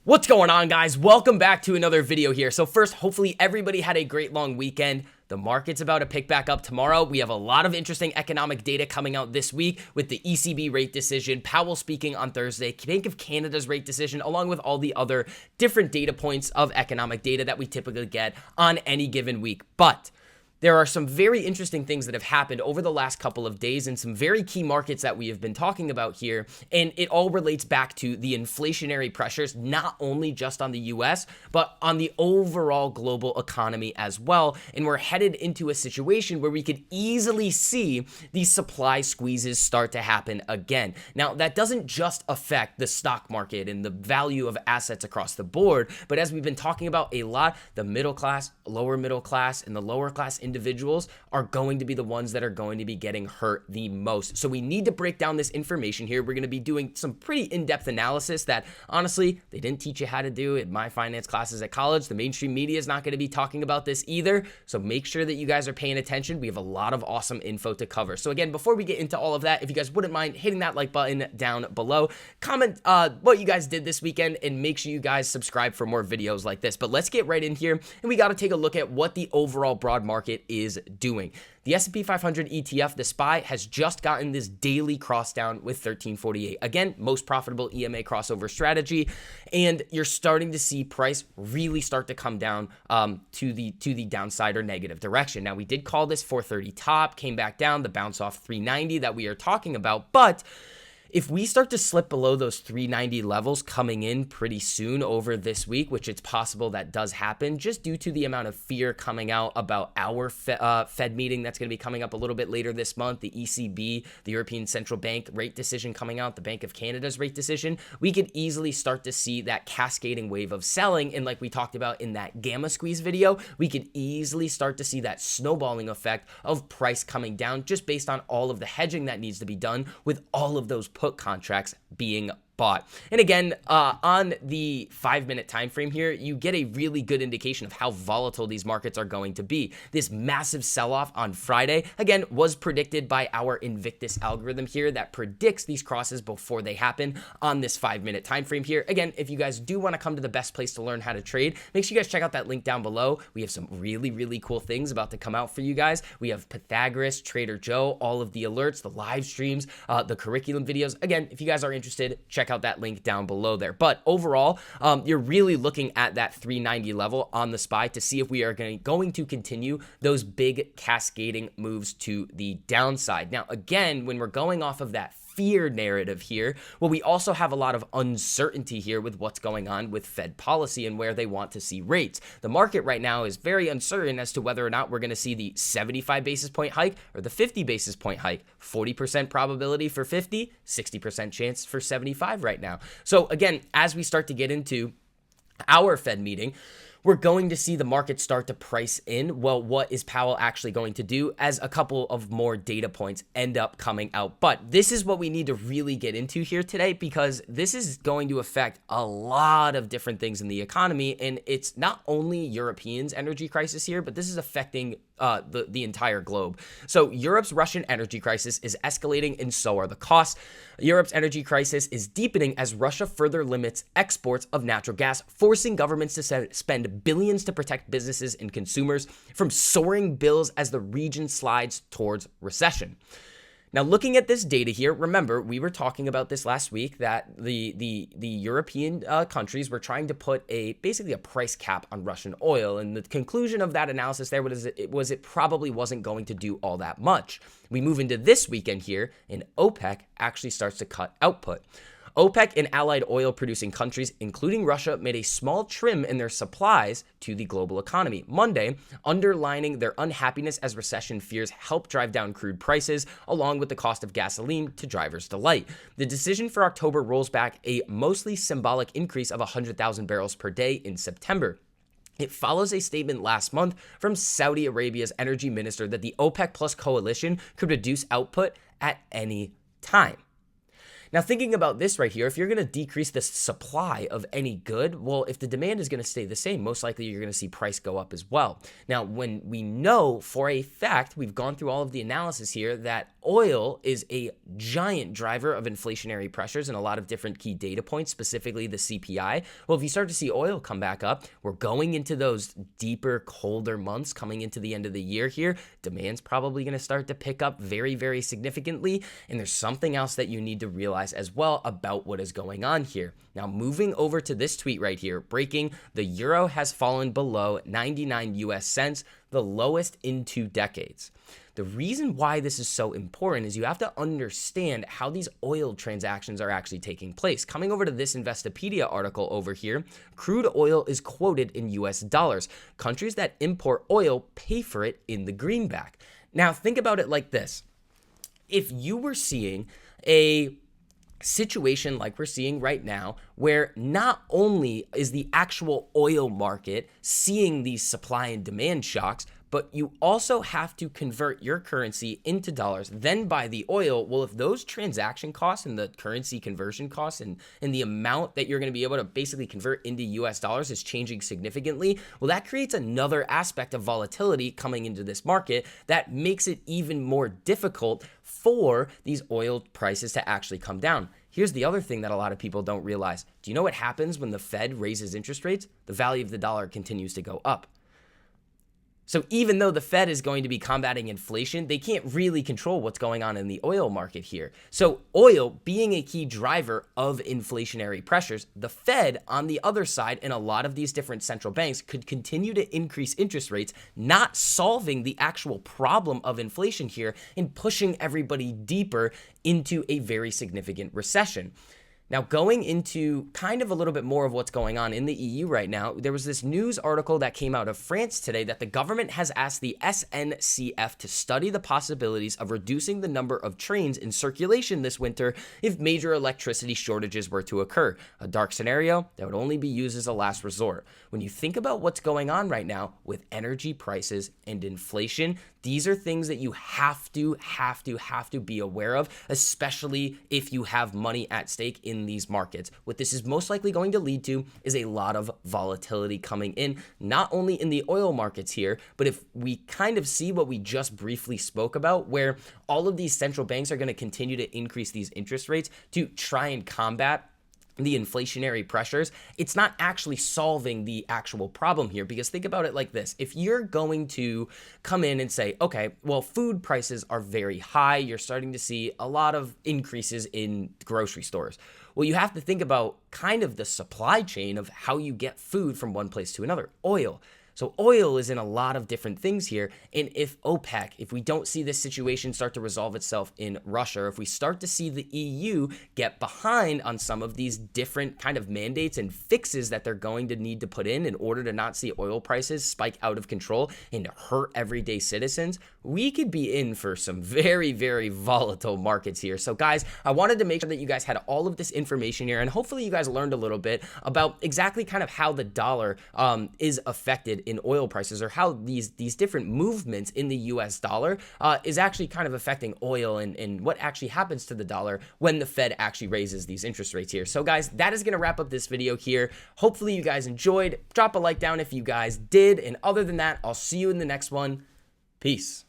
What's going on, guys? Welcome back to another video here. So first, hopefully everybody had a great long weekend. The market's about to pick back up tomorrow. We have a lot of interesting economic data coming out this week with the ECB rate decision, Powell speaking on Thursday, Bank of Canada's rate decision, along with all the other different data points of economic data that we typically get on any given week. But there are some very interesting things that have happened over the last couple of days in some very key markets that we have been talking about here. And it all relates back to the inflationary pressures, not only just on the US, but on the overall global economy as well. And we're headed into a situation where we could easily see these supply squeezes start to happen again. Now, that doesn't just affect the stock market and the value of assets across the board, but as we've been talking about a lot, the middle class, lower middle class, and the lower class individuals are going to be the ones that are going to be getting hurt the most. So we need to break down this information here. We're going to be doing some pretty in-depth analysis that honestly, they didn't teach you how to do in my finance classes at college. The mainstream media is not going to be talking about this either. So make sure that you guys are paying attention. We have a lot of awesome info to cover. So again, before we get into all of that, if you guys wouldn't mind hitting that like button down below, comment what you guys did this weekend, and make sure you guys subscribe for more videos like this. But let's get right in here, and we got to take a look at what the overall broad market is doing. The S&P 500 ETF, the SPY, has just gotten this daily cross down with 1348. Again, most profitable EMA crossover strategy, and you're starting to see price really start to come down to the downside or negative direction. Now, we did call this 430 top, came back down, the bounce off 390 that we are talking about, but if we start to slip below those 390 levels coming in pretty soon over this week, which it's possible that does happen just due to the amount of fear coming out about our Fed meeting that's going to be coming up a little bit later this month, the ECB, the European Central Bank rate decision coming out, the Bank of Canada's rate decision, we could easily start to see that cascading wave of selling. And like we talked about in that gamma squeeze video, we could easily start to see that snowballing effect of price coming down just based on all of the hedging that needs to be done with all of those put contracts being bought. And again, on the 5-minute time frame here, you get a really good indication of how volatile these markets are going to be. This massive sell-off on Friday, again, was predicted by our Invictus algorithm here that predicts these crosses before they happen on this 5-minute time frame here. Again, if you guys do want to come to the best place to learn how to trade, make sure you guys check out that link down below. We have some really, really cool things about to come out for you guys. We have Pythagoras, Trader Joe, all of the alerts, the live streams, the curriculum videos. Again, if you guys are interested, check out that link down below there. But overall, you're really looking at that 390 level on the SPY to see if we are going to continue those big cascading moves to the downside. Now, again, when we're going off of that fear narrative here, well, we also have a lot of uncertainty here with what's going on with Fed policy and where they want to see rates. The market right now is very uncertain as to whether or not we're going to see the 75 basis point hike or the 50 basis point hike. 40% probability for 50, 60% chance for 75 right now. So again, as we start to get into our Fed meeting, we're going to see the market start to price in, well, what is Powell actually going to do as a couple of more data points end up coming out. But this is what we need to really get into here today, because this is going to affect a lot of different things in the economy. And it's not only Europeans' energy crisis here, but this is affecting the entire globe. So Europe's Russian energy crisis is escalating, and so are the costs. Europe's energy crisis is deepening as Russia further limits exports of natural gas, forcing governments to spend billions to protect businesses and consumers from soaring bills as the region slides towards recession. Now, looking at this data here, remember, we were talking about this last week that the European countries were trying to put basically a price cap on Russian oil. And the conclusion of that analysis there was it probably wasn't going to do all that much. We move into this weekend here, and OPEC actually starts to cut output. OPEC and allied oil-producing countries, including Russia, made a small trim in their supplies to the global economy Monday, underlining their unhappiness as recession fears help drive down crude prices, along with the cost of gasoline to drivers' delight. The decision for October rolls back a mostly symbolic increase of 100,000 barrels per day in September. It follows a statement last month from Saudi Arabia's energy minister that the OPEC Plus coalition could reduce output at any time. Now, thinking about this right here, if you're going to decrease the supply of any good, well, if the demand is going to stay the same, most likely you're going to see price go up as well. Now, when we know for a fact, we've gone through all of the analysis here, that oil is a giant driver of inflationary pressures and a lot of different key data points, specifically the CPI. Well, if you start to see oil come back up, we're going into those deeper, colder months coming into the end of the year here. Demand's probably going to start to pick up very, very significantly. And there's something else that you need to realize as well about what is going on here. Now, moving over to this tweet right here, breaking: the euro has fallen below 99 US cents, the lowest in 2 decades. The reason why this is so important is you have to understand how these oil transactions are actually taking place. Coming over to this Investopedia article over here, crude oil is quoted in US dollars. Countries that import oil pay for it in the greenback. Now, think about it like this. If you were seeing a situation like we're seeing right now, where not only is the actual oil market seeing these supply and demand shocks, but you also have to convert your currency into dollars, then buy the oil. Well, if those transaction costs and the currency conversion costs and the amount that you're going to be able to basically convert into US dollars is changing significantly, well, that creates another aspect of volatility coming into this market that makes it even more difficult for these oil prices to actually come down. Here's the other thing that a lot of people don't realize. Do you know what happens when the Fed raises interest rates? The value of the dollar continues to go up. So even though the Fed is going to be combating inflation, they can't really control what's going on in the oil market here. So oil being a key driver of inflationary pressures, the Fed on the other side and a lot of these different central banks could continue to increase interest rates, not solving the actual problem of inflation here and pushing everybody deeper into a very significant recession. Now, going into kind of a little bit more of what's going on in the EU right now, there was this news article that came out of France today that the government has asked the SNCF to study the possibilities of reducing the number of trains in circulation this winter if major electricity shortages were to occur. A dark scenario that would only be used as a last resort. When you think about what's going on right now with energy prices and inflation, these are things that you have to be aware of, especially if you have money at stake in these markets. What this is most likely going to lead to is a lot of volatility coming in, not only in the oil markets here, but if we kind of see what we just briefly spoke about, where all of these central banks are going to continue to increase these interest rates to try and combat the inflationary pressures, it's not actually solving the actual problem here. Because think about it like this. If you're going to come in and say, okay, well, food prices are very high, you're starting to see a lot of increases in grocery stores. Well, you have to think about kind of the supply chain of how you get food from one place to another. Oil. So oil is in a lot of different things here. And if OPEC, if we don't see this situation start to resolve itself in Russia, or if we start to see the EU get behind on some of these different kind of mandates and fixes that they're going to need to put in order to not see oil prices spike out of control and hurt everyday citizens, we could be in for some very, very volatile markets here. So guys, I wanted to make sure that you guys had all of this information here, and hopefully you guys learned a little bit about exactly kind of how the dollar is affected in oil prices, or how these different movements in the US dollar is actually kind of affecting oil and what actually happens to the dollar when the Fed actually raises these interest rates here. So guys, that is going to wrap up this video here. Hopefully you guys enjoyed. Drop a like down if you guys did. And other than that, I'll see you in the next one. Peace.